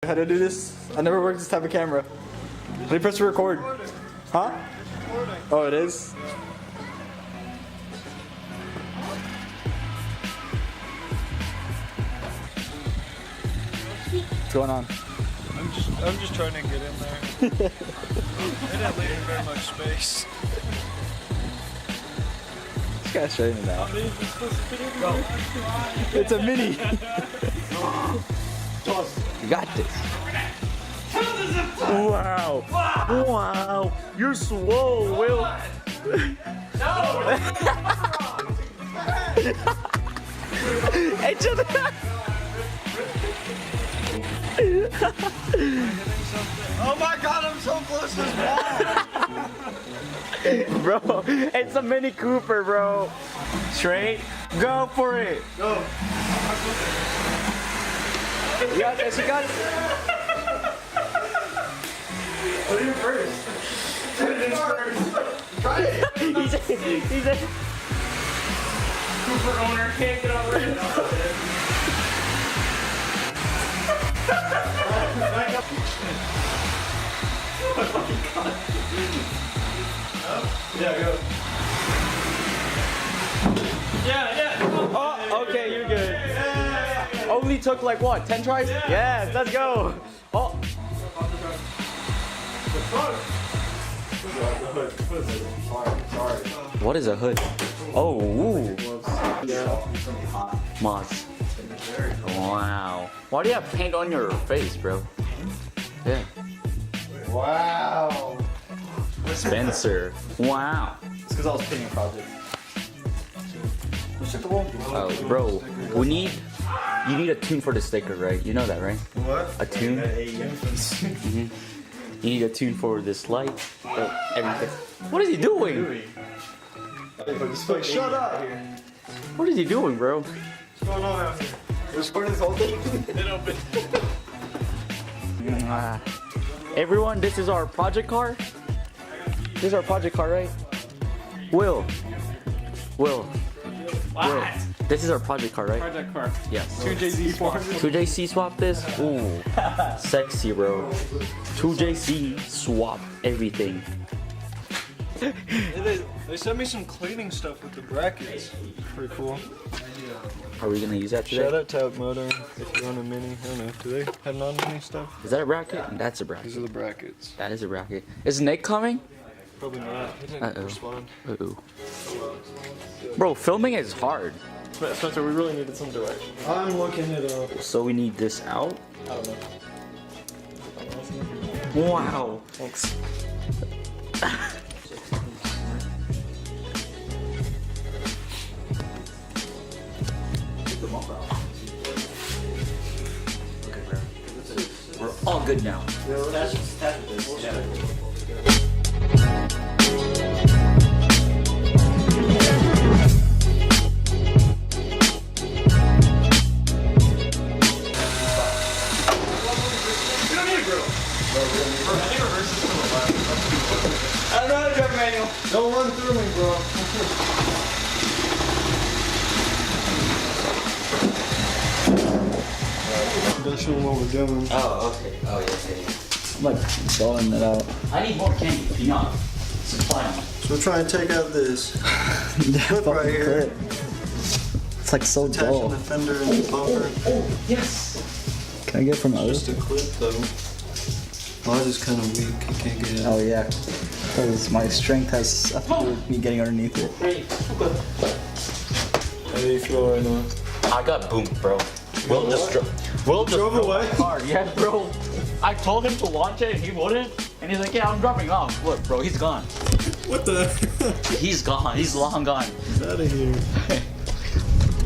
How to do this? I never worked this type of camera. Let me press record. Huh? Oh, it is? What's going on? I'm just trying to get in there. It didn't leave very much space. This guy's straightened it out. It's a mini. You got this. Wow. Wow. You're swole, Will. Hey, chill out. Oh my god, I'm so close to this wall! Bro, it's a Mini Cooper, bro. Straight. Go for it. Go. You got this, you got it. Put it in first. Put it in first. Try it. He's a Cooper owner, can't get over it. Yeah, go. Yeah. Oh, okay, you're good. Only took like what, 10 tries? Yes, let's go. Oh. What is a hood? Oh, ooh. Moss. Wow. Why do you have paint on your face, bro? Yeah. Wow. Spencer. Wow. It's because I was painting a project. Oh, bro. You need a tune for the sticker, right? You know that, right? What? A tune? You need a tune for this light. Everything. What is he doing? Shut up! What is he doing, bro? What's going on out here? We're recording this whole thing? It opened. Everyone, this is our project car. This is our project car, right? Will. What? This is our project car, right? Project car. Yes. 2JZ swap. 2JC swap this? Ooh. Sexy, bro. 2JC swap everything. They sent me some cleaning stuff with the brackets. Pretty cool. Are we gonna use that today? Shout out to OutMotoring if you want a mini. I don't know. Do they have non-mini stuff? Is that a bracket? That's a These bracket. are the brackets. That is a bracket. Is Nick coming? Probably not. He didn't respond. Uh-oh. Bro, filming is hard. Spencer, we really needed some direction. I'm looking it up. So we need this out. I don't know. Wow. Thanks. We're all good now. I don't know how to drive a manual. Don't run through me, bro. Don't show them what we're doing. Oh, okay. Oh, yes, I'm like balling that out. I need more candy. Peanut. Supply me. So we're trying to take out this clip right here. It's like so Attaching dull. the fender and the bumper. Oh, yes. Can I get it from O's? Just a clip though. Mine is kind of weak. I can't get it. Oh, yeah. Because my strength has something to do with me getting underneath it. How do you feel right now? I got boomed, bro. Will just Drove away? hard. Yeah, bro. I told him to launch it and he wouldn't. And he's like, yeah, I'm dropping off. Look, bro, he's gone. What the? He's gone. He's long gone. Get out of here.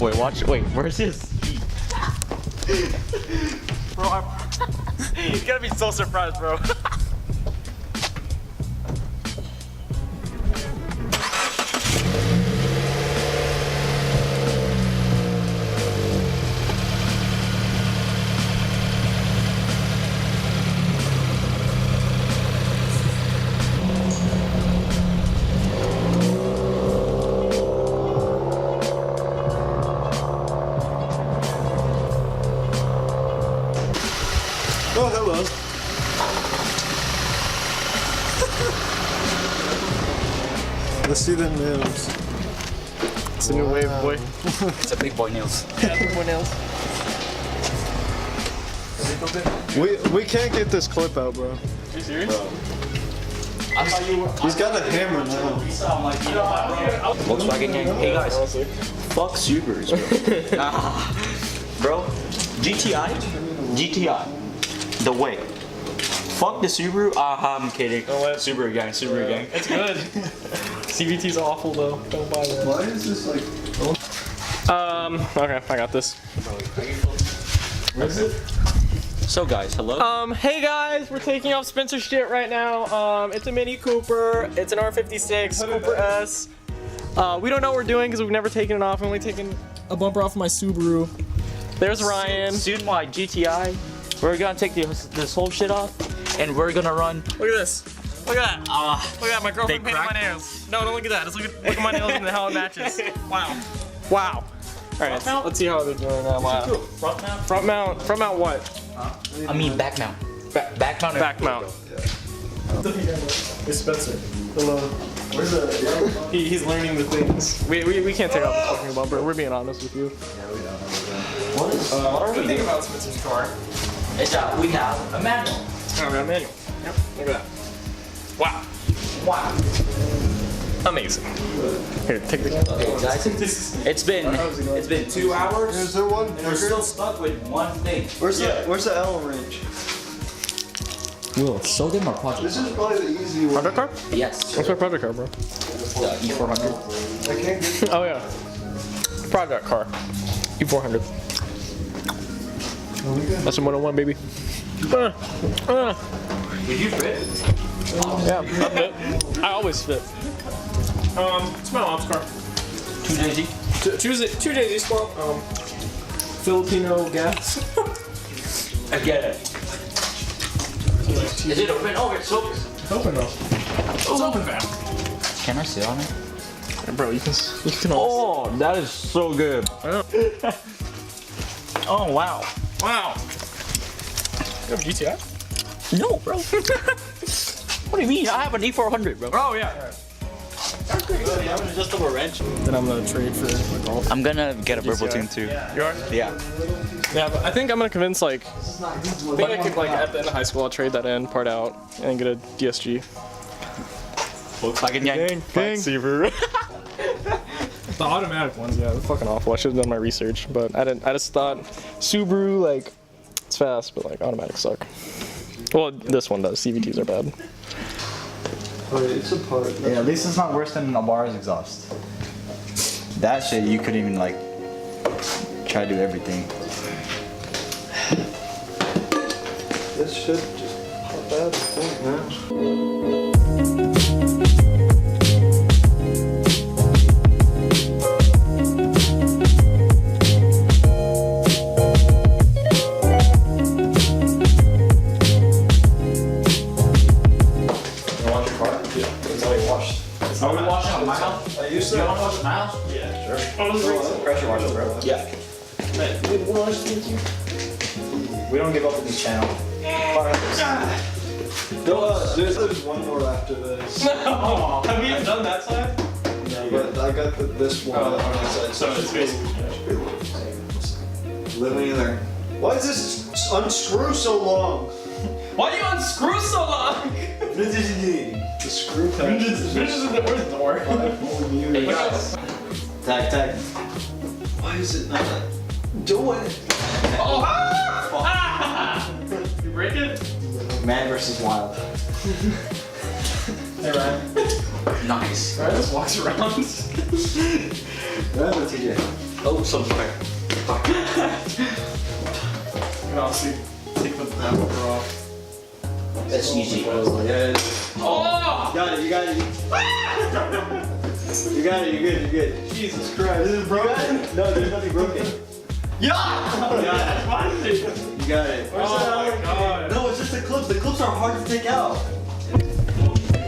Wait, watch. Wait, where's his? Bro, he's gonna be so surprised, bro. Go. Oh, hello. Let's see the nails. It's a new wave, boy. It's a big boy nails. Yeah, big boy nails. We can't get this clip out, bro. Are you serious? He's got a hammer now. Volkswagen gang. Hey guys, fuck Subarus, bro. Bro, GTI, the way. Fuck the Subaru. I'm kidding. No way. Subaru gang, Subaru gang. It's good. CVT's awful though. Don't buy one. Why is this like? Okay, I got this. So guys, hello. Hey guys, we're taking off Spencer's shit right now. It's a Mini Cooper. It's an R56 Cooper S. We don't know what we're doing because we've never taken it off. I've only taken a bumper off my Subaru. There's Ryan. Soon my GTI. We're gonna take this whole shit off, and we're gonna run. Look at this. Look at that. Look at that. My girlfriend They painted my cracked? nails. No, don't look at that. Just look at my nails and how it matches. Wow. Wow. All right, let's see how they're doing now. Wow. Front mount. Front mount. Front mount what? I mean back mount. Back mount. Back mount. It's Spencer. Hello. Where's the? He's learning the things. We can't take off the fucking bumper. We're being honest with you. What is? What do you think about Spencer's car? It's that we have a manual. Oh, we got a manual. Yep. Look at that. Wow. Wow. Amazing. Here, take the camera. Okay, guys. It's been 2 hours. Is there one? And we're still stuck with one thing. Where's the Allen wrench? Will, show them our project. This is probably the easy one. Project car? Yes. What's my project car, bro? The E400. I can't get. Oh yeah. Project car. E400. That's a 101, baby. Did you fit? Yeah, I fit. I always fit. It's my mom's car. 2JZ. Two JZ swap. Filipino gas. I get it. Is it open? Oh, it's open. Open though. It's open, fam. Can I sit on it? Bro, you can. Oh, that is so good. Oh, wow. Wow. You have a GTI? No, bro. What do you mean? I have an E400, bro. Oh yeah. You have an adjustable wrench. Then I'm gonna trade for my golf. I'm gonna get a Burbo tune too. You are? Yeah. Yeah, but I think I'm gonna convince like. I think I could like at the end of high school I'll trade that in, part out, and get a DSG. Volkswagen gang. Subaru. The automatic ones, yeah, they're fucking awful. I should have done my research, but I didn't. I just thought Subaru like it's fast, but like automatics suck. Well, this one does. CVTs are bad. Oh, it's a part. Yeah, at least it's not worse than Alvara's exhaust. That shit, you couldn't even like try to do everything. This should just pop out, I think, man. Are we washing on my house? I used to. You want to wash my house? Yeah, sure. Pressure washer, bro. Yeah. We don't give up on this channel. There's one more after this. Oh, have we even done that side? But I got this one on the side. So it's basically. Living in there. Why does this unscrew so long? Why do you unscrew so long? The screw patch. Where's the door? 5 whole years. Hey, guys. Tag. Why is it not doing it? Oh! Ah! You break it? Man versus wild. Hey Ryan. Nice. Ryan just walks around. Run with TJ. Oh, so sorry. You know, see, take the bumper off. That's easy. Yeah. Oh! You got it. You got it, you're good. Jesus Christ. This is broken? No, there's nothing broken. Yeah! You got it. Oh You got it. my god. No, it's just the clips. The clips are hard to take out.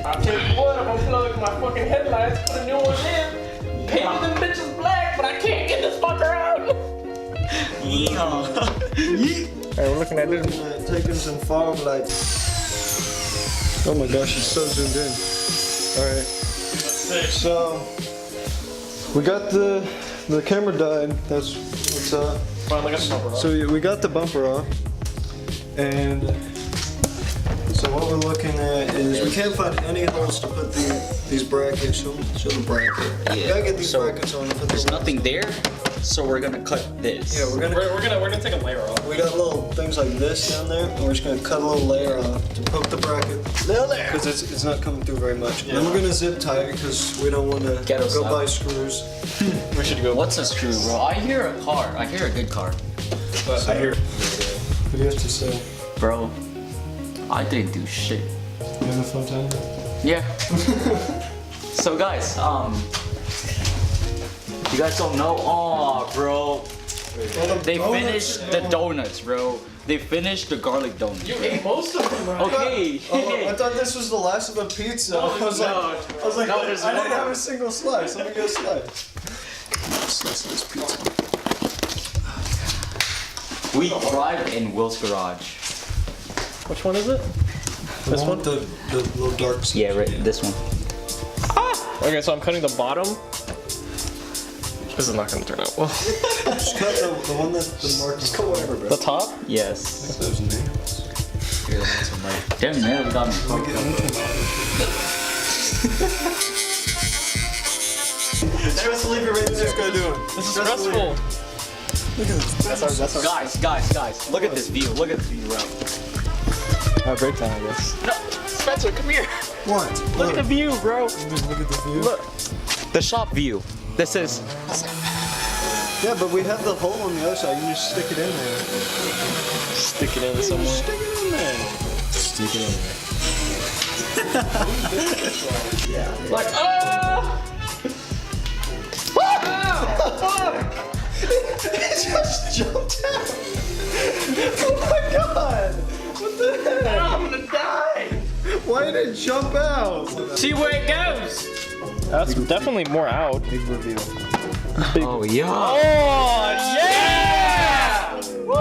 I'll tell you what, I'm gonna plug my fucking headlights, put a new one in, painted them bitches black, but I can't get this fucker out. Yeah. Yeet. Alright, we're looking at this. Taking some fog lights. Oh my gosh, it's so zoomed in. Alright. So we got the camera died. That's what's up. Finally got the bumper off. So we got the bumper off. And so what we're looking at is we can't find any holes to put these brackets. Show the bracket. We gotta get these brackets on. There's nothing there, so we're gonna cut this. Yeah, we're gonna take a layer off. We got little things like this down there, and we're just gonna cut a little layer off to poke the bracket. Because it's not coming through very much. Yeah. Then we're gonna zip tie it because we don't want to go buy screws. We should go. What's a screw, bro? I hear a car. I hear a good car. But I hear. What do you have to say? Bro, I didn't do shit. You having a fun time? Yeah. So guys, you guys don't know? Oh, bro. They finished the donuts, bro. They finished the garlic donuts. You ate most of them, bro. Okay. I thought this was the last of the pizza. I was like, no, there's I one didn't have more. a single slice. Let me get a slice. Slice of this pizza. We arrived in Will's garage. Which one is it? This one? The little dark. Yeah, right. This one. Okay, so I'm cutting the bottom. This is not gonna turn out well. Just cut the one that the mark. Just cut whatever, bro. The top? Yes. Those nails. Here, that's a knife. Damn nails got me fucked up. Just leave it right there. Just go do it. This is stressful. Look at this. That's our. Guys, look at this view. Look at this view, bro. Break time, I guess. No, Spencer, come here. What? Look at the view, bro. Look at the view. Look. The shop view. This is. Yeah, but we have the hole on the other side. You can just stick it in there. Stick it in somewhere. Stick it in there. Stick it in there. Yeah. Like, It just jumped out. Oh my god. What the heck? I'm gonna die. Why did it jump out? See where it goes. That's definitely more out. Big reveal. Oh yeah. Oh yeah! Woo!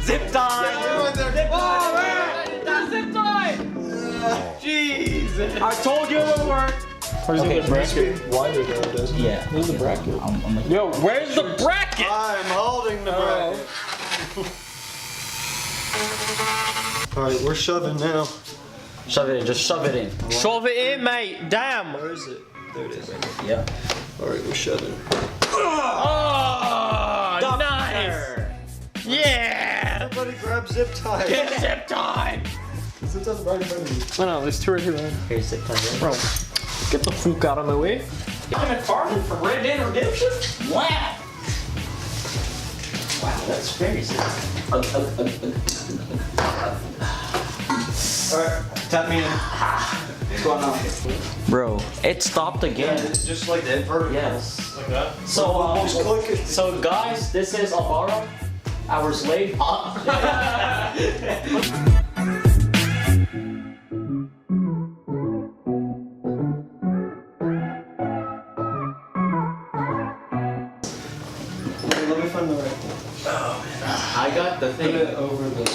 Zip tie. Zip tie! Jeez! I told you it would work. Where's Okay, the bracket? Wider though, doesn't it? Yeah. Where's the bracket? I'm like, Yo, where's the bracket? I'm holding the bracket. Alright, we're shoving now. shove it in. Just shove it in. Shove it in, mate. Damn. Where is it? There it is. Yeah. Alright, we're shoving. Oh, nice. Yeah. Everybody grab zip tie. Get zip time. Zip tie's right in front of you. No, there's two right here, man. Here's zip tie. Bro, get the fuck out of my way. I'm a target for Red Dead Redemption? Wow. Wow, that's very sick. Alright, tap me in. What's going on? Bro, it stopped again. It's just like the inverted. Yes. Like that? So, Just click it. so guys, this is Alvaro, our slave. Okay, let me find the right one. I got the Put thing. it over the.